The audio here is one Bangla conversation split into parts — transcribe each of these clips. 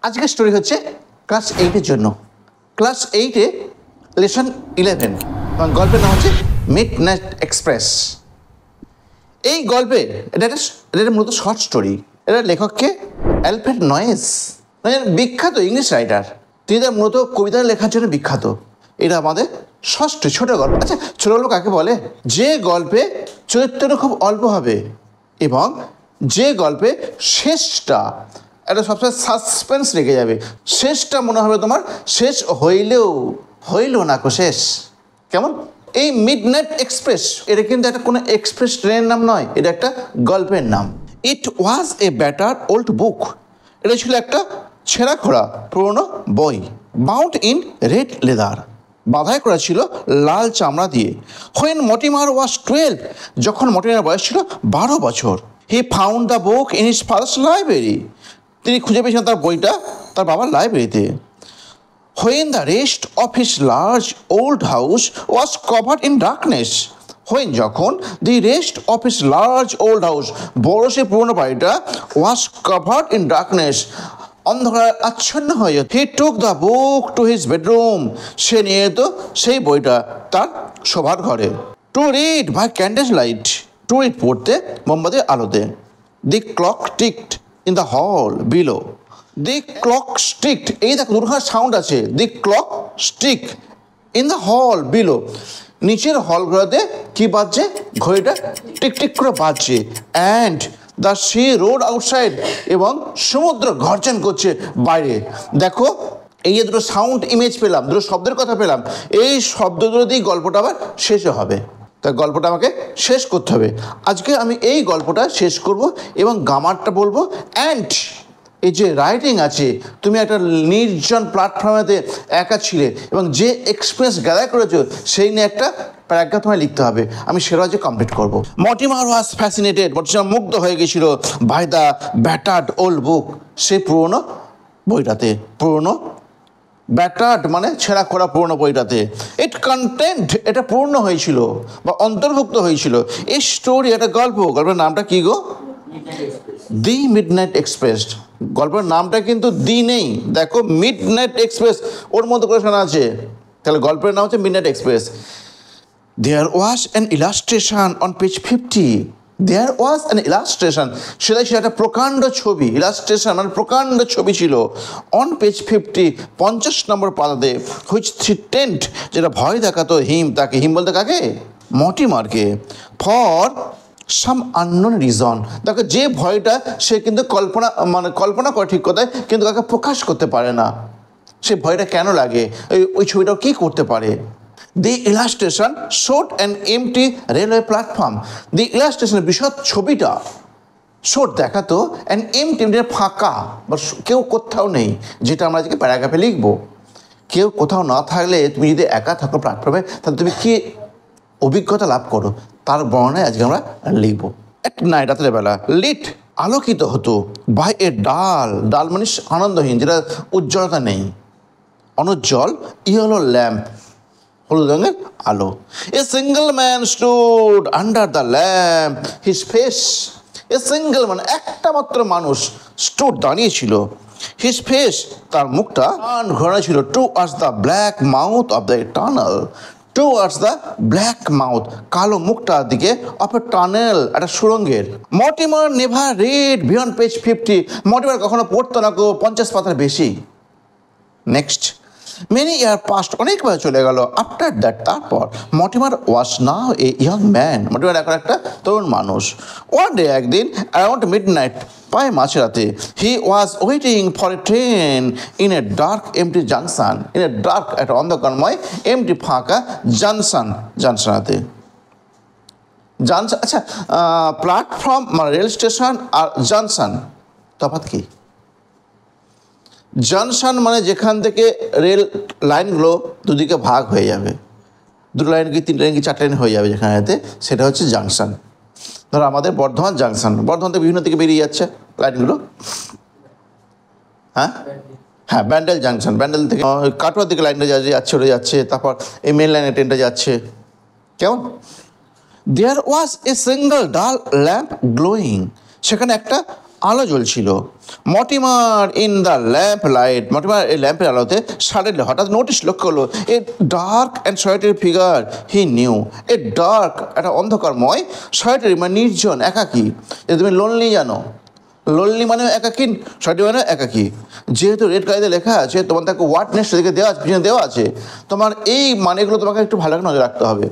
আজকের স্টোরি হচ্ছে ক্লাস 8-এর জন্য। ক্লাস 8-এ লেসন 11, গল্পের নাম হচ্ছে মিডনাইট এক্সপ্রেস। এই গল্পে এটা মূলত শর্ট স্টোরি। এটা লেখককে অ্যালফ্রেড নয়েস, বিখ্যাত ইংলিশ রাইটার। তিনি তার মূলত কবিতা লেখার জন্য বিখ্যাত। এটা আমাদের ষষ্ঠ ছোট গল্প। আচ্ছা, ছোট গল্প কাকে বলে? যে গল্পে চরিত্রটা খুব অল্প হবে এবং যে গল্পে শেষটা একটা সবসময় সাসপেন্স রেখে যাবে। শেষটা মনে হবে তোমার শেষ হইল না কো শেষ। কেমন? এই মিডনাইট এক্সপ্রেস এটা কিন্তু একটা কোনো এক্সপ্রেস ট্রেনের নাম নয়, এটা একটা গল্পের নাম। ইট ওয়াজ এ ব্যাটার ওল্ড বুক। এটা ছিল একটা ছেঁড়া খোড়া পুরোনো বই, বাউন্ড ইন রেড লেদার, বাঁধাই করা ছিল লাল চামড়া দিয়ে। হোয়েন মর্টিমার ওয়াজ 12, যখন মর্টিমার বয়স ছিল 12 বছর। He found the book in his father's library. তিনি খুঁজে পেয়েছিলেন তার বইটা তার বাবার লাইব্রেরিতে। When the rest of his large old house was covered in darkness, when যখন the rest of his large old house, বড় সে পুরনো বাড়িটা, was covered in darkness, অন্ধকারে আচ্ছন্ন হয়ে যেত। He took the book to his bedroom, সে নিয়ে যেত সেই বইটা তার শোবার ঘরে। To read by candlelight, to read পড়তে মোমবাতির আলোতে। The clock ticked in the hall below. The clock struck, এই দেখো দুর্ঘার সাউন্ড আছে। The clock struck in the hall below, নিচের হলগুলোতে কি বাজছে? ঘড়িটা টিকটিক করে বাজছে। And the sea roared outside, এবং সমুদ্র গর্জন করছে বাইরে। দেখো এই যে দুটো সাউন্ড ইমেজ পেলাম, দুটো শব্দের কথা পেলাম, এই শব্দ দুটো দিয়ে গল্পটা আবার শেষে হবে। তাই গল্পটা আমাকে শেষ করতে হবে। আজকে আমি এই গল্পটা শেষ করব এবং গামারটা বলবো। অ্যান্ড এই যে রাইটিং আছে, তুমি একটা নির্জন প্ল্যাটফর্মেতে একা ছিলে এবং যে এক্সপিরিয়েন্স গ্যাদার করেছো সেই নিয়ে একটা প্যারাগ্রাফ তোমায় লিখতে হবে। আমি সেটা আজকে কমপ্লিট করবো। মর্টিমার ওয়াজ ফ্যাসিনেটেড, মর্টিমার মুগ্ধ হয়ে গেছিল by the battered old book, সেই পুরোনো বইটাতে। পুরোনো ব্যাটার্ড মানে ছেঁড়া খোড়া পুরোনো বইটাতে। ইট কন্টেন্ট, এটা পূর্ণ হয়েছিল বা অন্তর্ভুক্ত হয়েছিল এই স্টোরি, একটা গল্প। গল্পের নামটা কি গো? দি মিডনাইট এক্সপ্রেস। গল্পের নামটা কিন্তু দি নেই, দেখো মিডনাইট এক্সপ্রেস ওর মধ্যে করে শোনা আছে। তাহলে গল্পের নাম হচ্ছে midnight express. There was an illustration on page 50। There was an illustration, সেটাই ছিল একটা প্রকাণ্ড ছবি। ইলাস্ট্রেশন মানে প্রকাণ্ড ছবি ছিল। অন পেজ 50, 50 নম্বর পাতাতে। হুইচ থ্রেটেন্ড, যেটা ভয় দেখাতো হিম, তাকে। হিম বলতে কাকে? মর্টিমারকে। ফর সাম আননোন রিজন, দেখো যে ভয়টা সে কিন্তু কল্পনা করে ঠিক কথায়, কিন্তু কাকে প্রকাশ করতে পারে না। সে ভয়টা কেন লাগে? ওই ছবিটাও কী করতে পারে? The illustration showed an empty railway platform. The ইলাস্ট্রেশনের বিশদ ছবিটা শোড দেখাতো অ্যান এমটি, ফাঁকা বা কেউ কোথাও নেই, যেটা আমরা আজকে প্যারাগ্রাফে লিখবো। কেউ কোথাও না থাকলে তুমি যদি একা থাকো প্ল্যাটফর্মে, তাহলে তুমি কি অভিজ্ঞতা লাভ করো তার বর্ণনায় আজকে আমরা লিখব। এক নাইট, রাতের বেলা, লিট আলোকিত হতো বাই এ ডাল, ডাল মানে আনন্দহীন, যেটা উজ্জ্বলতা নেই, অনুজ্জ্বল, ইয়েলো ল্যাম্প, হলুদ রঙের আলো। A single man stood under the lamp, his face, a single man একটা মাত্র মানুষ, স্টুড দাঁড়িয়েছিল, হিজ ফেস তার মুখটা ঘোরা ছিল, towards the black mouth of the tunnel, towards the black mouth কালো মুখটার দিকে, অফ এ টানেল একটা সুড়ঙ্গের। Mortimer never read beyond page 50, Mortimer কখনো পড়তো না 50 পাতার বেশি। নেক্সট মেনি ইয়ার পাস্ট, অনেকবার চলে গেল। আফটার দ্যাট, তারপর Mortimer was now a young man, Mortimer এখন একটা তরুণ মানুষ। ওয়ান ডে, একদিন, অ্যারাউন্ড মিডনাইট, প্রায় মাঝরাতে, he was waiting for a train in a dark empty junction, in a dark একটা অন্ধকারময় এমটি ফাঁকা জাংশনাতে। জাংশন, আচ্ছা, প্ল্যাটফর্ম মানে রেল স্টেশন, আর জাংশন তফাৎ কি? জাংশন মানে যেখান থেকে রেল লাইনগুলো দুদিকে ভাগ হয়ে যাবে, দুটো লাইন কি 3 লাইন কি 4 লাইন হয়ে যাবে যেখানেতে, সেটা হচ্ছে জাংশন। ধরো আমাদের বর্ধমান জাংশন, বর্ধমান থেকে বিভিন্ন দিকে বেরিয়ে যাচ্ছে লাইনগুলো। হ্যাঁ, ব্যান্ডেল জাংশন, ব্যান্ডেল থেকে কাটোয়ার দিকে লাইনটা যাচ্ছে, তারপর এই মেন লাইনে ট্রেনটা যাচ্ছে। কেমন? There was a single dull lamp glowing, সেখানে একটা আলো জ্বলছিল। Mortimer in the lamp light, Mortimer এই ল্যাম্পের আলোতে সাডেনলি হঠাৎ লক্ষ্য করলো a dark and solitary figure he knew. A dark, একটা অন্ধকারময়, সলিটারি মানে নির্জন, একাকী। যে তুমি লোনলি জানো, লোনলি মানে একাকী, সলিটারি মানে একাকী। যেহেতু রেড কালিতে লেখা আছে, তোমার তাকে ওয়ার্ডনেস দিকে দেওয়া আছে, পিছনে দেওয়া আছে, তোমার এই মানেগুলো তোমাকে একটু ভালো করে নজর রাখতে হবে।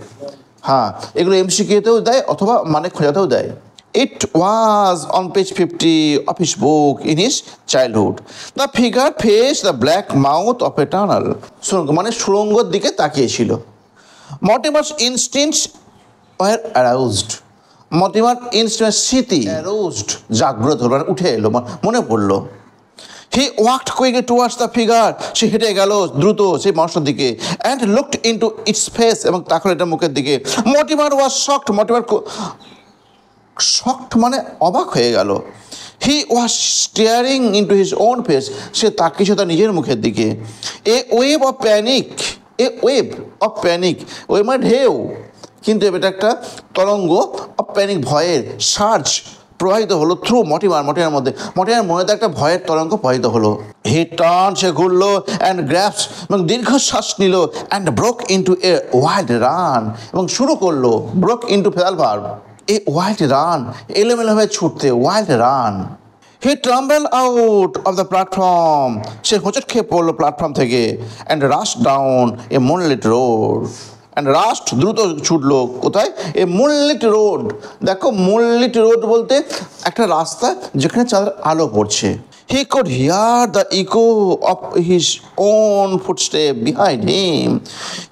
হ্যাঁ, এগুলো এমসিকিউতেও দেয় অথবা মানে খোঁজাতেও দেয়। It was on page 50 of his book in his childhood. The figure faced the black mouth of a tunnel. সুড়ঙ্গ মানে সুড়ঙ্গর দিকে তাকিয়েছিল। Mortimer's instincts were aroused. Mortimer instinct স্মৃতি aroused, জাগ্রত হলো, উঠে এলো, মনে পড়লো। He walked quickly towards the figure. সে হেঁটে গেল দ্রুত সেই মানুষটার দিকে and looked into its face, এবং তাকালো এটা মুখের দিকে। Mortimer was shocked. Mortimer shocked মানে অবাক হয়ে গেল। He was staring into his own face, সে তাকিয়েছে তার নিজের মুখের দিকে। A wave of panic, a wave of panic, ওই মানে ঢেউ, কিন্তু এটা একটা তরঙ্গ অফ প্যানিক, ভয়ের সার্জ প্রবাহিত হলো থ্রু মর্টিমার মধ্যে। মর্টিমার মনে একটা ভয়ের তরঙ্গ প্রবাহিত হলো। হি টার্ন, সে ঘুরলো অ্যান্ড গ্র্যাপস, এবং দীর্ঘশ্বাস নিল and broke into a wild run, এবং শুরু করলো broke into feral verb, a wild run, এলোমেলোভাবে ছুটতে, wild run. He tumbled out of the platform, সে হোঁচট খেয়ে পড়লো প্ল্যাটফর্ম থেকে। And rush down a moonlit road, and rushed, দ্রুত ছুটলো কোথায়, এ মুনলিট রোড। দেখো, মুনলিট রোড বলতে একটা রাস্তা যেখানে চাঁদের আলো পড়ছে। He could hear the echo of his own footsteps behind him.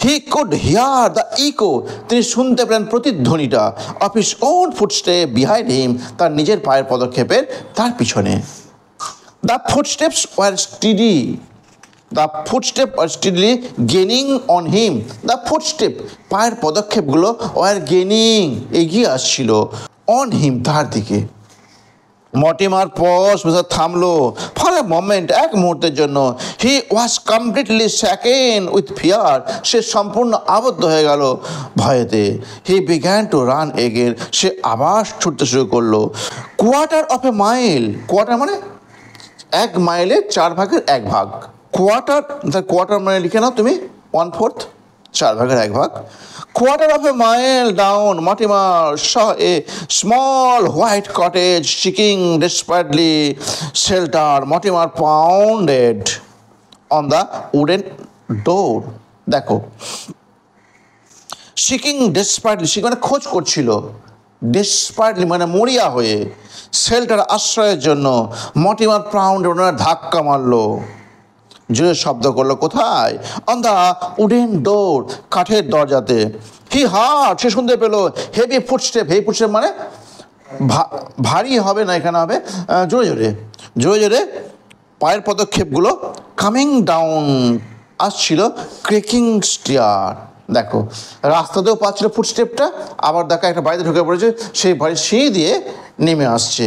He could hear the echo, তিনি শুনতে পেলেন প্রতিধ্বনিটা, of his own footsteps behind him, তার নিজের পায়ের পদক্ষেপের তার পিছনে। The footsteps were steady. The footsteps were steadily gaining on him. The footsteps, পায়ের পদক্ষেপগুলো were gaining, এগিয়ে আসছিল, on him, তার দিকে। মর্টিমার পজ, থামলো ফর এ মোমেন্ট, এক মুহূর্তের জন্য। He was completely shaken with fear, সে সম্পূর্ণ আবদ্ধ হয়ে গেল ভয়েতে। He began to run again, সে আবার ছুটতে শুরু করলো। Quarter of a mile, quarter মানে এক মাইলের 1/4 কোয়ার্টার মানে লিখে নাও তুমি 1/4, 1/4। Quarter of a mile down, Mortimer saw a small white cottage seeking desperately shelter. Mortimer pounded on the wooden door. দেখো, seeking desperately, সে মানে খোঁজ করছিল, desperately মানে মরিয়া হয়ে, শেল্টার আশ্রয়ের জন্য। মর্টিমার পাউন্ড, ওনার ধাক্কা মারলো, জোরে শব্দ করলো, কোথায়, অন দ্য উডেন ডোর, কাঠের দরজাতে। হি হার্ড, সে শুনতে পেলো হেভি ফুটস্টেপ, হেভি ফুটস্টেপ মানে ভারী হবে না, এখানে হবে জোরে জোরে পায়ের পদক্ষেপগুলো, কামিং ডাউন, আসছিল, ক্রেকিং স্টিয়ার। দেখো, রাস্তাতেও পাচ্ছিল ফুটস্টেপটা, আবার দেখো একটা বাড়িতে ঢুকে পড়েছে, সেই বাড়ির সিঁড়ি দিয়ে নেমে আসছে।